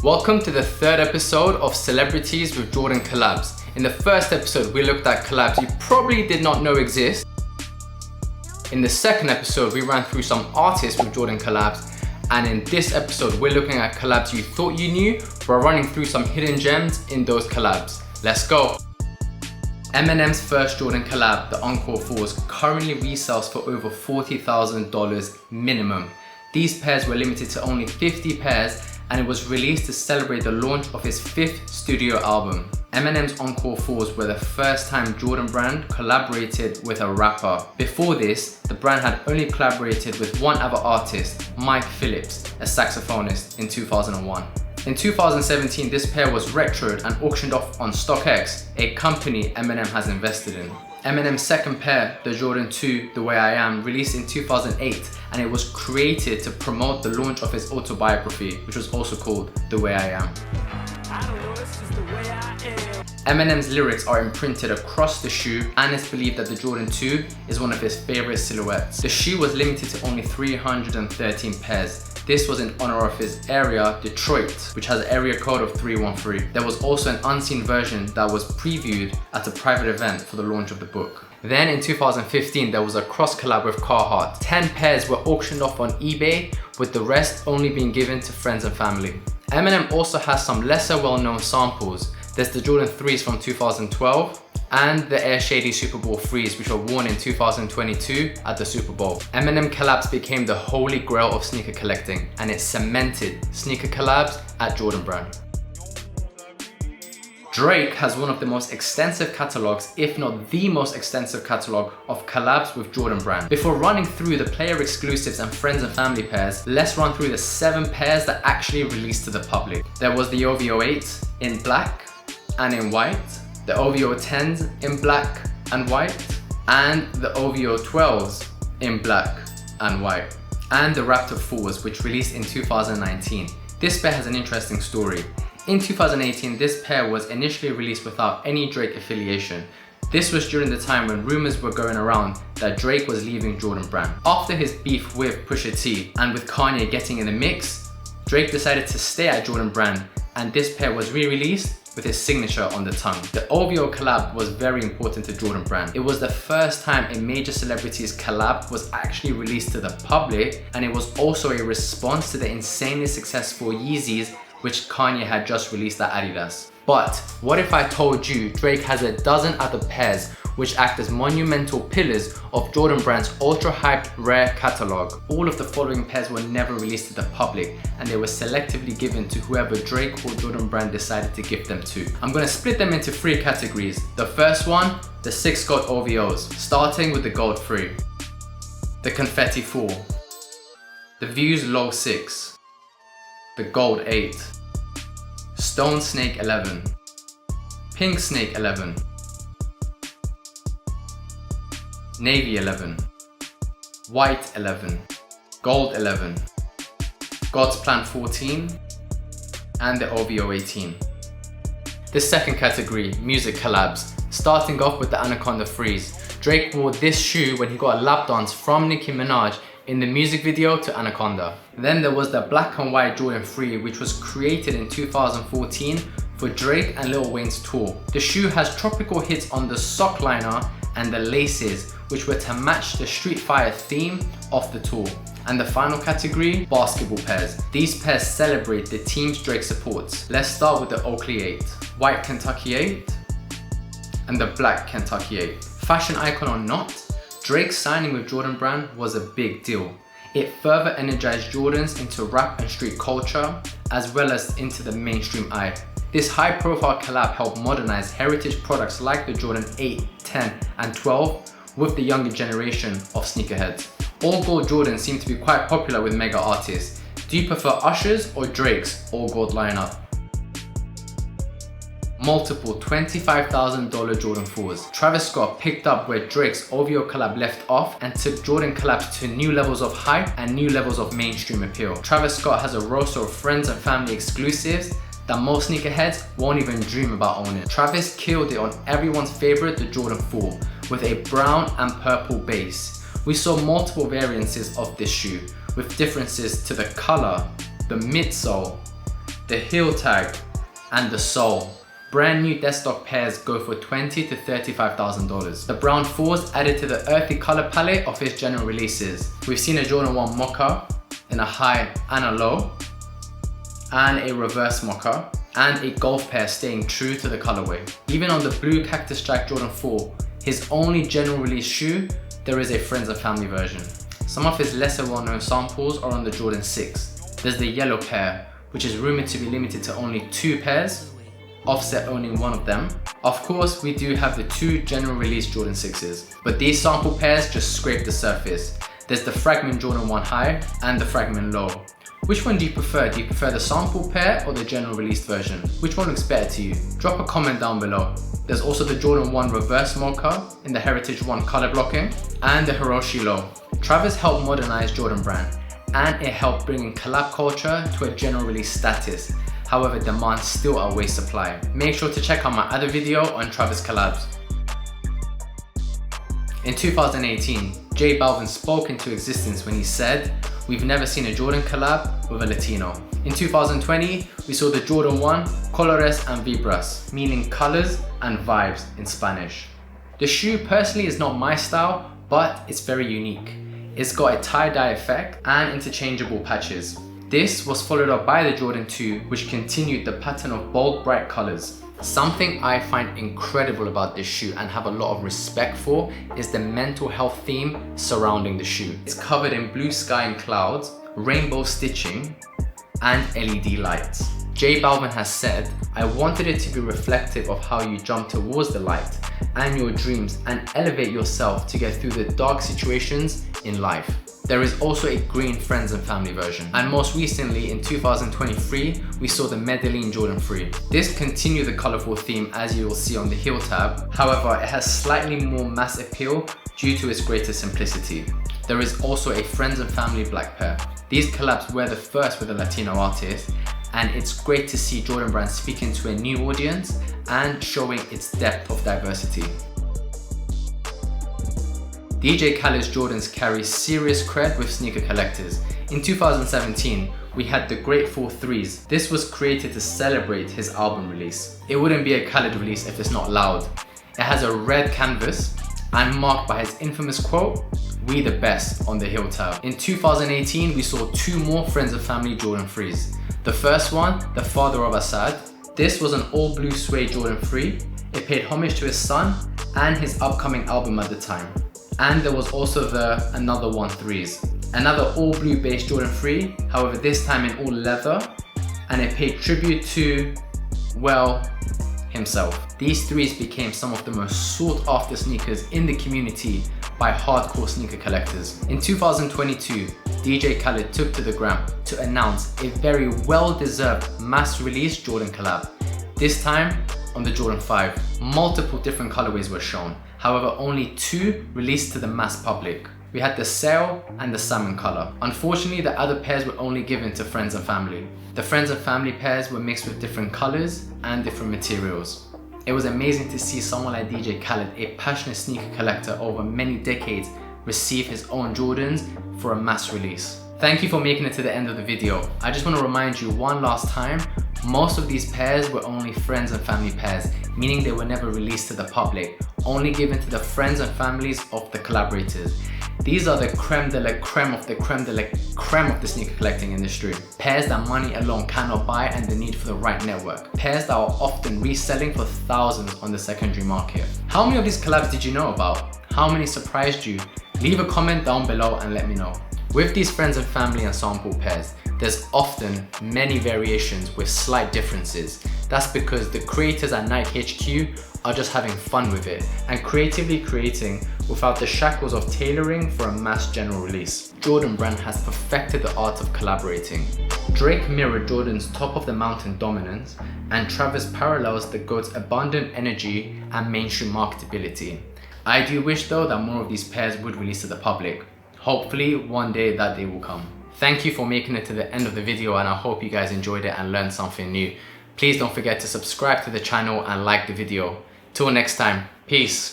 Welcome to the third episode of Celebrities with Jordan Collabs. In the first episode, we looked at collabs you probably did not know exist. In the second episode, we ran through some artists with Jordan collabs. And in this episode, we're looking at collabs you thought you knew, but running through some hidden gems in those collabs. Let's go. Eminem's first Jordan collab, the Encore 4s, currently resells for over $40,000 minimum. These pairs were limited to only 50 pairs, and it was released to celebrate the launch of his 5th studio album. Eminem's Encore 4s were the first time Jordan brand collaborated with a rapper. Before this, the brand had only collaborated with one other artist, Mike Phillips, a saxophonist, in 2001. In 2017, this pair was retroed and auctioned off on StockX, a company Eminem has invested in. Eminem's second pair, the Jordan 2, The Way I Am, released in 2008, and it was created to promote the launch of his autobiography, which was also called The Way I Am. Eminem's lyrics are imprinted across the shoe, and it's believed that the Jordan 2 is one of his favorite silhouettes. The shoe was limited to only 313 pairs. This was in honor of his area, Detroit, which has an area code of 313. There was also an unseen version that was previewed at a private event for the launch of the book. Then in 2015, there was a cross collab with Carhartt. 10 pairs were auctioned off on eBay, with the rest only being given to friends and family. Eminem also has some lesser well-known samples. There's the Jordan 3s from 2012 and the Air Shady Super Bowl 3s, which were worn in 2022 at the Super Bowl. Eminem collabs became the holy grail of sneaker collecting, and it cemented sneaker collabs at Jordan brand. Drake has one of the most extensive catalogs, if not the most extensive catalog, of collabs with Jordan brand. Before running through the player exclusives and friends and family pairs, let's run through the 7 pairs that actually released to the public. There was the OVO 8 in black and in white, the OVO 10s in black and white, and the OVO 12s in black and white, and the Raptor 4s, which released in 2019. This pair has an interesting story. In 2018, this pair was initially released without any Drake affiliation. This was during the time when rumors were going around that Drake was leaving Jordan brand. After his beef with Pusha T and with Kanye getting in the mix, Drake decided to stay at Jordan brand, and this pair was re-released with his signature on the tongue. The OVO collab was very important to Jordan brand. It was the first time a major celebrity's collab was actually released to the public, and it was also a response to the insanely successful Yeezys which Kanye had just released at Adidas. But what if I told you Drake has a dozen other pairs which act as monumental pillars of Jordan brand's ultra-hyped rare catalog? All of the following pairs were never released to the public, and they were selectively given to whoever Drake or Jordan brand decided to give them to. I'm gonna split them into 3 categories. The first one, the 6 gold OVOs, starting with the gold 3. The Confetti 4. The Views Low 6. The Gold 8. Stone Snake 11. Pink Snake 11. Navy 11. White 11. Gold 11. God's Plan 14. And the OVO 18. The second category, music collabs. Starting off with the Anaconda 3s. Drake wore this shoe when he got a lap dance from Nicki Minaj in the music video to Anaconda. Then there was the black and white Jordan 3, which was created in 2014 for Drake and Lil Wayne's tour. The shoe has tropical hits on the sock liner and the laces, which were to match the Street Fighter theme of the tour. And the final category, basketball pairs. These pairs celebrate the teams Drake supports. Let's start with the Oakley 8, white Kentucky 8, and the black Kentucky 8. Fashion icon or not, Drake's signing with Jordan brand was a big deal. It further energized Jordans into rap and street culture, as well as into the mainstream eye. This high-profile collab helped modernize heritage products like the Jordan 8, 10, and 12 with the younger generation of sneakerheads. All gold Jordans seem to be quite popular with mega artists. Do you prefer Usher's or Drake's all gold lineup? Multiple $25,000 Jordan 4s. Travis Scott picked up where Drake's OVO collab left off and took Jordan collabs to new levels of hype and new levels of mainstream appeal. Travis Scott has a roster of friends and family exclusives that most sneakerheads won't even dream about owning. Travis killed it on everyone's favorite, the Jordan 4, with a brown and purple base. We saw multiple variances of this shoe, with differences to the color, the midsole, the heel tag, and the sole. Brand new deadstock pairs go for $20,000 to $35,000. The brown 4s added to the earthy color palette of his general releases. We've seen a Jordan 1 mocha in a high and a low, and a reverse mocha, and a golf pair staying true to the colorway. Even on the blue Cactus Jack Jordan 4, his only general release shoe, there is a friends and family version. Some of his lesser well-known samples are on the Jordan 6. There's the yellow pair, which is rumored to be limited to only 2 pairs, Offset owning one of them. Of course, we do have the 2 general release Jordan 6s, but these sample pairs just scrape the surface. There's the FLAGMAN Jordan 1 high and the FLAGMAN low. Which one do you prefer? Do you prefer the sample pair or the general release version? Which one looks better to you? Drop a comment down below. There's also the Jordan 1 reverse mocha in the Heritage 1 color blocking, and the Hiroshi low. Travis helped modernize Jordan brand, and it helped bring in collab culture to a general release status. However, demand still outweighs supply. Make sure to check out my other video on Travis collabs. In 2018, J Balvin spoke into existence when he said, "We've never seen a Jordan collab with a Latino." In 2020, we saw the Jordan 1 Colores and Vibras, meaning colors and vibes in Spanish. The shoe personally is not my style, but it's very unique. It's got a tie-dye effect and interchangeable patches. This was followed up by the Jordan 2, which continued the pattern of bold, bright colors. Something I find incredible about this shoe and have a lot of respect for is the mental health theme surrounding the shoe. It's covered in blue sky and clouds, rainbow stitching, and LED lights. J Balvin has said, "I wanted it to be reflective of how you jump towards the light and your dreams and elevate yourself to get through the dark situations in life." There is also a green friends and family version. And most recently in 2023, we saw the Medellin Jordan 3. This continued the colorful theme as you will see on the heel tab. However, it has slightly more mass appeal due to its greater simplicity. There is also a friends and family black pair. These collabs were the first with a Latino artist, and it's great to see Jordan brand speaking to a new audience and showing its depth of diversity. DJ Khaled's Jordans carry serious cred with sneaker collectors. In 2017, we had the Grateful 3s. This was created to celebrate his album release. It wouldn't be a Khaled release if it's not loud. It has a red canvas and marked by his infamous quote, "We the best," on the heel tab. In 2018, we saw 2 more friends and family Jordan 3s. The first one, the father of Assad. This was an all blue suede Jordan 3. It paid homage to his son and his upcoming album at the time. And there was also the Another One 3s. Another all blue base Jordan 3, however this time in all leather, and it paid tribute to, well, himself. These 3s became some of the most sought after sneakers in the community by hardcore sneaker collectors. In 2022, DJ Khaled took to the gram to announce a very well-deserved mass release Jordan collab. This time on the Jordan 5. Multiple different colorways were shown. However, only 2 released to the mass public. We had the sail and the salmon color. Unfortunately, the other pairs were only given to friends and family. The friends and family pairs were mixed with different colors and different materials. It was amazing to see someone like DJ Khaled, a passionate sneaker collector over many decades, receive his own Jordans for a mass release. Thank you for making it to the end of the video. I just want to remind you one last time, most of these pairs were only friends and family pairs, meaning they were never released to the public, only given to the friends and families of the collaborators. These are the creme de la creme of the creme de la creme of the sneaker collecting industry. Pairs that money alone cannot buy and the need for the right network. Pairs that are often reselling for thousands on the secondary market. How many of these collabs did you know about? How many surprised you? Leave a comment down below and let me know. With these friends and family and sample pairs, there's often many variations with slight differences. That's because the creators at Nike HQ are just having fun with it and creatively creating without the shackles of tailoring for a mass general release. Jordan brand has perfected the art of collaborating. Drake mirrored Jordan's top of the mountain dominance, and Travis parallels the GOAT's abundant energy and mainstream marketability. I do wish though that more of these pairs would release to the public. Hopefully one day that day will come. Thank you for making it to the end of the video, and I hope you guys enjoyed it and learned something new. Please don't forget to subscribe to the channel and like the video. Till next time, peace.